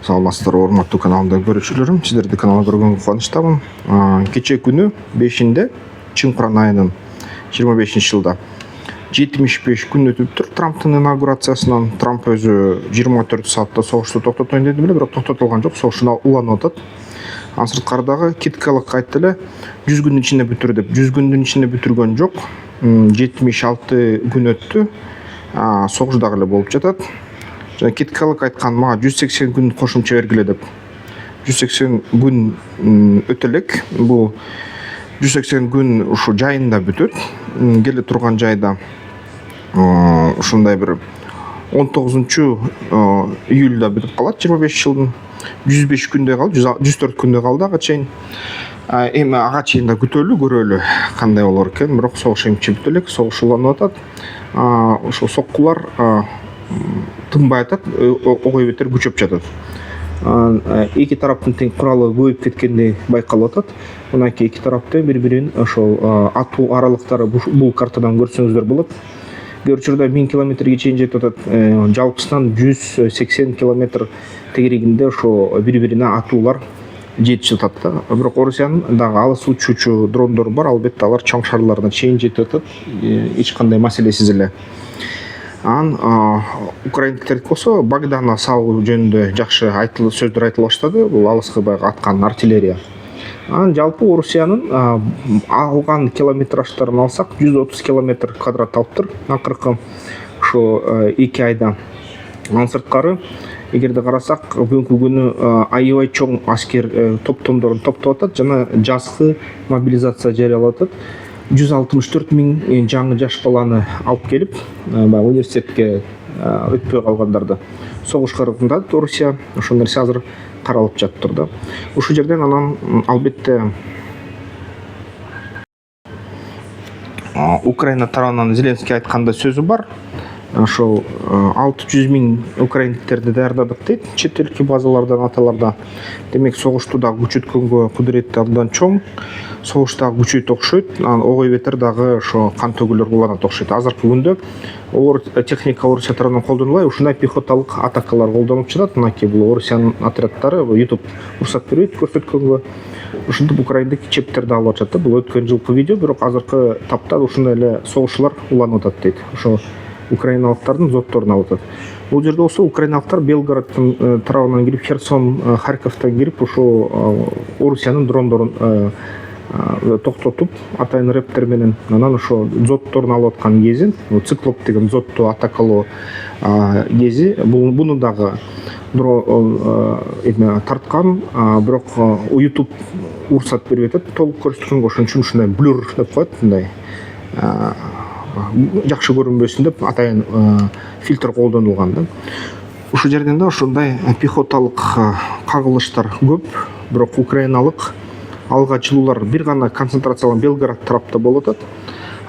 Саламатсыздар, урматтуу каналымда көрүүчүлөрүм. Сиздерди каналга көргөнгө кубанычтамын. Кече күнү 5-нде Чыңкыран айынын 25-жылда 75 күн өтүптүр Трамптын инаугурациясынан. Трамп өзү 24 саатта согушту токтотоюн деди беле, бирок токтотулган жок. Согушту уланып атат. Анын сырткардагы Киткалык айтты эле 100 күндүн ичинде бүтүр деп. 100 күндүн ичинде бүтүргөн жок. 76 күн өттү. Согуш дагы эле болуп жатат. Жана Киткалык айткан мага 180 күн кошумча бергиле деп. 180 күн өтө элек. Бул 180 күн ушу жайында бүтөт. Келе турган жайда ушундай бир 19-июлда бүтүп калат 25 жылдын. 105 күндө калды, 104 күндө калды ага чейин. Эми ага чейин да күтөлү, көрөлү кандай болор экен. Бирок согуш эмче бүтө элек, согуш уланып атат. Ошо соккулар тынбай атат, огой бетер күчөп жатат. Эки тараптын тең куралы көбөйүп кеткени байкалып атат. Мынакей эки тарапта бири-бирин ошол атуу аралыктары бул картадан көрсөңүздөр болот. Көрчүрдө 1000 километрге чейин жетип атат. Жалпысынан 180 километр тегерегинде ошо бири-бирине атуулар жетишип атат да. Бирок Орусиянын дагы алыс учуучу дрондору бар, албетте алар чоң шаарларына чейин жетип атат. Эч кандай маселесиз эле. Украиндиктердики болсо Багдана салуу жөнүндө жакшы сөздөр айтыла баштады. Бул алыскы баягы аткан артиллерия. Жалпы Орусиянын алган километраждарын алсак 130 километр квадрат алыптыр акыркы ошо 2 айда. Анын сырткары эгерде карасак бүгүнкү күнү аябай чоң аскер топтомдорун топтоп атат жана жазгы мобилизация жарыялап атат. 164 миң жаңы жаш баланы алып келип, университетке өтпөй калгандарды согушка ыргытат Орусия. Ошол нерсе азыр каралып жатыптыр да. Ушул жерден анан албетте Украина тарабынан Зеленский айтканда сөзү бар. Ошол 600 миң украиндиктерди даярдадык дейт, чет элки базалардан, аталардан. Демек согушту дагы күчөткөнгө кудурети абдан чоң. Согуш дагы күчөйт окшойт. Огой бетер дагы ошо кан төгүлөр уланат окшойт. Азыркы күндө техника Орусия тарабынан колдонулбай, ушундай пехоталык атакалар колдонуп жатат. Мынакей бул Орусиянын отряддары YouTube уруксат бербейт көрсөткөнгө. Ушинтип украиндик чептерди алып атышат. Бул өткөн жылкы видео, бирок азыркы тапта ушундай эле согушчулар уланып атат дейт. Ошо украиналыктардын зотторун алып атат. Бул жерде болсо украиналыктар Белгороддун тарабынан кирип, Херсон, Харьковдон кирип, ошо Орусиянын дрондорун токтотуп, атайын рептер менен анан ошо зотторун алып аткан кези, циклоп деген зотту атакалоо кези, буну дагы тарткан, бирок YouTube уруксат бербей атат. Толук көрсөткөнгө ошон үчүн ушундай блюр деп коет, мындай жакшы көрүнбөсүн деп атайын фильтр колдонулган да. Ушул жерден да ошондой пехоталык кагылыштар көп, бирок украиналык алга жылуулар бир гана концентрацияланган Белгород тарапта болуп атат.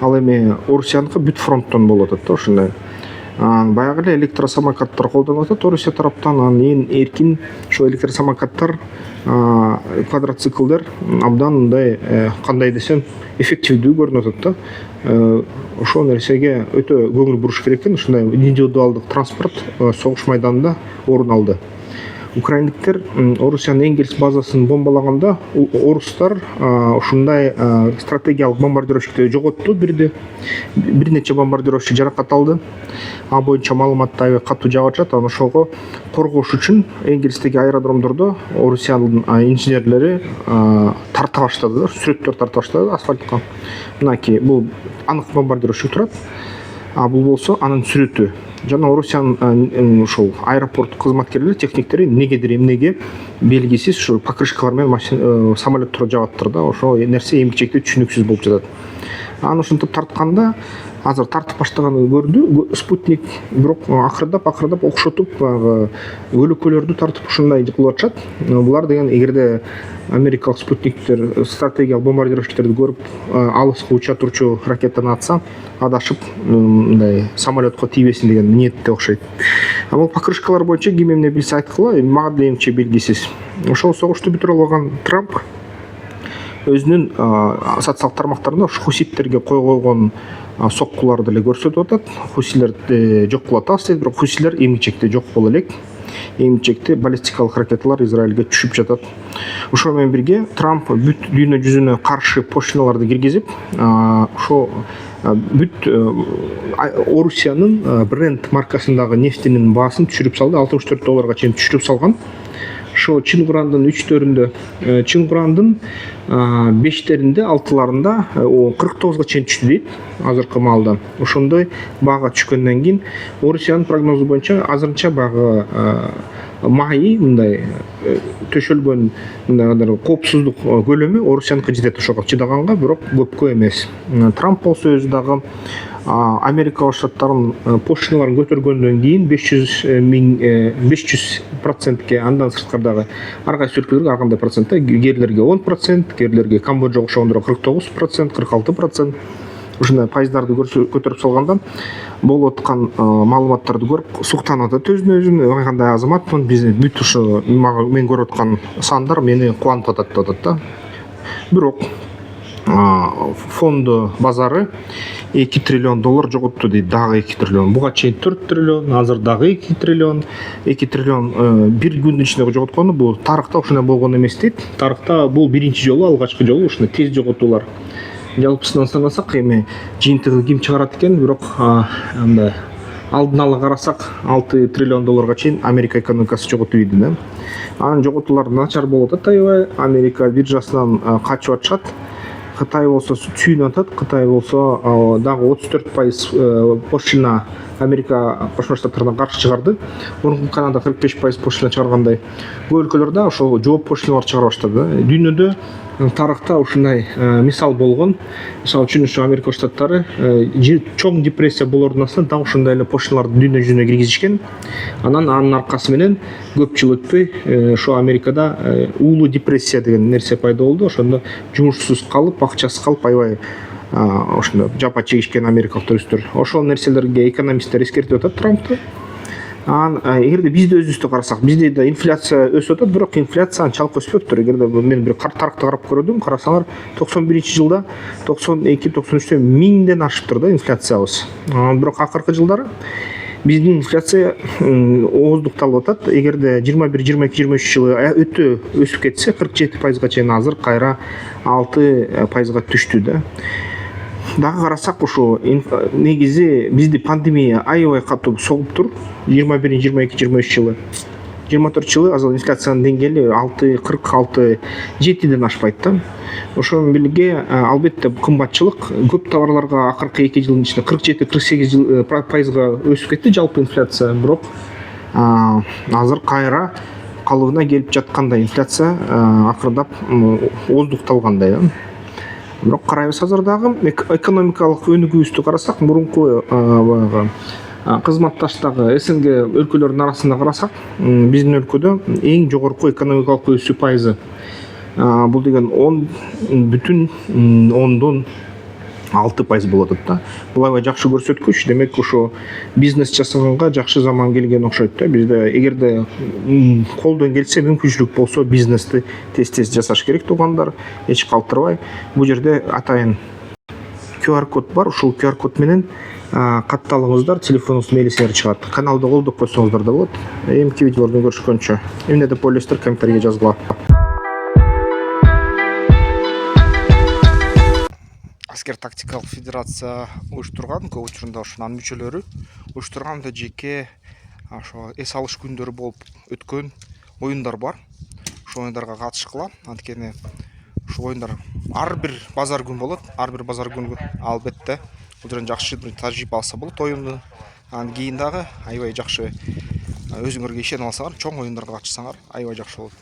Ал эми Орусияныкы бүт фронттон болуп атат да ошондой. Баягы эле электросамокаттар колдонуп атат Орусия тараптан. Эң эркин ошо электросамокаттар, квадроциклдер абдан мындай кандай десем эффективдүү көрүнүп атат да. Ошол нерсеге өтө көңүл буруш керек экен. Ушундай индивидуалдык транспорт согуш майданында орун алды. Украиндиктер Орусиянын Энгельс базасын бомбалаганда орустар ушундай стратегиялык бомбардировщикти жоготту. Бир нече бомбардировщик жаракат алды. А боюнча маалыматты аябай катуу жаап атышат. Анан ошого коргош үчүн Энгельстеги аэродромдордо Орусиянын инженерлери тарта баштады, сүрөттөр тарта баштады асфальтка. Мынакей бул анык бомбардировщик турат. Бул болсо анын сүрөтү. Жана Орусиянын ушул аэропорт кызматкерлери, техниктери эмнеге белгисиз ушул покрышкалар менен самолеттор жагаптыр да. Ошол нерсе эмгичекте түшүнүксүз болуп жатат. Анан ушинтип тартканда азыр тартып баштаганын көрдү спутник, бирок акырдап окшотуп өлөкөлөрдү тартып ушундай кылып атышат. Булар деген эгерде америкалык спутниктер стратегиялык бомбардировщиктерди көрүп алыска уча турчу ракетаны атса, адашып мындай самолетко тийбесин деген ниетте окшойт. Бул покрышкалар боюнча ким эмне билсе айткыла, мага деле эмче белгисиз. Ошол согушту бүтүрө алган Трамп өзүнүн социалдык тармактарында хуситтерге койгон соккуларды эле көрсөтүп атат. Хусилерди жок кылып атабыз дейт, бирок хусилер эмгичекте жок боло элек. Эмгичекте баллистикалык ракеталар Израилге түшүп жатат. Ошо менен бирге Трамп бүт дүйнө жүзүнө каршы пошлиналарды киргизип, ошо бүт Орусиянын бренд маркасындагы нефтинин баасын түшүрүп салды, $64 чейин түшүрүп салган. Ошо Чингурандын 3-төрүндө, Чингурандын 5-теринде, 6-ларында 49 чейин түштү дейт азыркы маалда. Ошондой баага түшкөндөн кийин Орусиянын прогнозу боюнча азырынча багы майы мындай төшөлгөн мындай коопсуздук көлөмү Орусияныкы жетет ошого чыдаганга, бирок көпкө эмес. Трамп болсо өзү дагы Америка Штаттарын пошлиналарын көтөргөндөн кийин 500%, андан сырткардагы ар кайсы өлкөлөргө ар кандай процентте, кээрлерге 10%, кээрлерге Камбоджага окшогондорго 49%, 46%. Ушундай пайыздарды көтөрүп салганда болуп аткан маалыматтарды көрүп суктанып атат өзүн кандай азаматмын, биз бүт ушу мен көрүп аткан сандар мени кубантып атат деп атат да. Бирок фонд базары $2 триллион жоготту дейт, дагы 2 триллион. Буга чейин 4 триллион, азыр дагы 2 триллион. 2 триллион бир күндүн ичинде жоготкону бул тарыхта ушундай болгон эмес дейт. Тарыхта бул биринчи жолу, алгачкы жолу ушундай тез жоготуулар. Жалпысынан санасак, эми жыйынтыгын ким чыгарат экен, бирок андай алдын ала карасак $6 триллион чейин Америка экономикасы жоготуп ийди да. Анын жоготуулары начар болуп атат аябай. Америка биржасынан качып атышат. Кытай болсо сүйүнүп атат. Кытай болсо дагы 34% пошлина Америка Кошмо Штаттарына каршы чыгарды. Мурунку Канада 45% пошлина чыгаргандай. Бул өлкөлөрдө ошол жооп пошлиналар чыгара баштады. Дүйнөдө тарыхта ушундай мисал болгон. Мисалы үчүн ушу Америка Штаттары чоң депрессия болордун астынан дагы ушундай эле пошлиналарды дүйнө жүзүнө киргизишкен. Анын аркасы менен көп жыл өтпөй ошо Америкада уулуу депрессия деген нерсе пайда болду. Ошондо жумушсуз калып, акчасыз калып, аябай ошондо жапа чегишкен америкалык туристтер. Ошол нерселерге экономисттер эскертип атат Трампты. Эгерде бизде өзүбүздү карасак, бизде да инфляция өсүп атат, бирок инфляция анчалык өспөптүр. Эгерде мен бир тарыхты карап көрдүм, карасаңар 91-жылда 92-93-тө 1000ден ашыптыр да инфляциябыз. Бирок акыркы жылдары биздин инфляция ооздукталып атат. Эгерде 21, 22, 23 жылы өтө өсүп кетсе 47%га чейин, азыр кайра 6%га түштү да. Дагы карасак, ушу негизи бизди пандемия аябай катуу согуптур. 21, 22, 23 жылы. 24 жылы азыр инфляциянын деңгээли 6,46, 7ден ашпайт да. Ошо менен бирге албетте кымбатчылык көп товарларга акыркы 2 жылдын ичинде 47-48%га өсүп кетти жалпы инфляция. Бирок азыр кайра калыбына келип жаткандай, инфляция акырдап ооздукталгандай да. Бирок карайбыз, азыр дагы экономикалык өнүгүүбүздү карасак, мурунку кызматташтагы СНГ өлкөлөрүнүн арасында карасак, биздин өлкөдө эң жогорку экономикалык өсүү пайызы. Бул деген 10,6% болуп атат да. Бул аябай жакшы көрсөткүч. Демек, ошо бизнес жасаганга жакшы заман келген окшойт да. Бизде эгерде колдон келсе, мүмкүнчүлүк болсо бизнести тез-тез жасаш керек туугандар, эч калтырбай. Бул жерде атайын QR код бар. Ушул QR код менен катталыңыздар, телефонуңуздун мээлесиңер чыгат. Каналды колдоп койсоңуздар да болот. Эмки видеолордон көрүшкөнчө эмне деп ойлойсуздар, комментарийге жазгыла. Аскер тактикалык федерация уюштурган, көп учурунда ошонун мүчөлөрү уюштурган жеке ошо эс алыш күндөрү болуп өткөн оюндар бар. Ошол оюндарга катышкыла. Анткени ушул оюндар ар бир базар күн болот. Ар бир базар күнгө албетте бул жерден жакшы тажрыйба алса болот оюнду. Анан кийин дагы аябай жакшы өзүңөргө ишенип алсаңар, чоң оюндарга катышсаңар аябай жакшы болот.